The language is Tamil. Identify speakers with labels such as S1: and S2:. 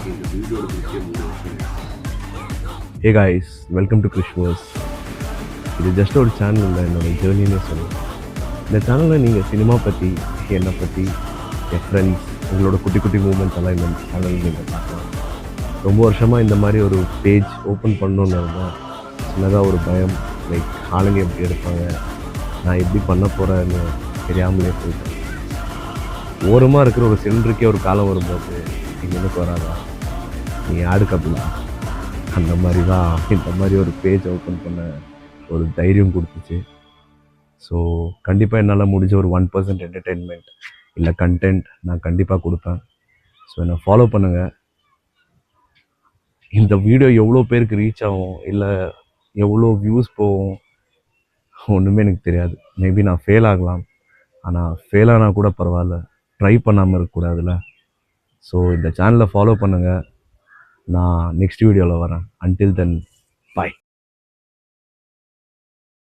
S1: இந்த வீடியோட விஷயம் 3 வருஷம்.
S2: ஹே காய்ஸ், வெல்கம் டு கிறிஷ்வர்ஸ். இது ஜஸ்ட் ஒரு சேனல் இல்லை, என்னோட ஜேர்னின்னே சொல்லலாம். இந்த சேனலில் நீங்கள் சினிமா பற்றி, என்னை பற்றி, என் ஃப்ரெண்ட்ஸ், உங்களோட குட்டி குட்டி மூமெண்ட்ஸ் எல்லாம் இந்த சேனலில் நீங்கள் பார்க்கலாம். ரொம்ப வருஷமாக இந்த மாதிரி ஒரு பேஜ் ஓப்பன் பண்ணணுன்னு இருந்தால் சின்னதாக ஒரு பயம், லைக் ஆளுங்க எப்படி எடுப்பாங்க, நான் எப்படி பண்ண போகிறேன்னு தெரியாமலே போயிட்டேன். ஓரமாக இருக்கிற ஒரு சிலிண்டருக்கே ஒரு காலம் வரும்போது நீங்கள் எனக்கு வராதா, நீ ஆடு கப்பலா, அந்த மாதிரி தான் இந்த மாதிரி ஒரு பேஜ் ஓப்பன் பண்ண ஒரு தைரியம் கொடுத்துச்சு. ஸோ கண்டிப்பாக என்னால் முடிஞ்ச ஒரு 1% என்டர்டெயின்மெண்ட் இல்லை கண்டென்ட் நான் கண்டிப்பாக கொடுப்பேன். ஸோ என்னை ஃபாலோ பண்ணுங்கள். இந்த வீடியோ எவ்வளோ பேருக்கு ரீச் ஆகும், இல்லை எவ்வளோ வியூஸ் போகும், ஒன்றுமே எனக்கு தெரியாது. மேபி நான் ஃபெயில் ஆகலாம். ஆனால் ஃபெயில் ஆனால் கூட பரவாயில்ல, ட்ரை பண்ணாமல் இருக்கக்கூடாதுல்ல. ஸோ இந்த சேனலை ஃபாலோ பண்ணுங்கள். நான் நெக்ஸ்ட் வீடியோவில் வரேன். அன்டில் தென், பாய்.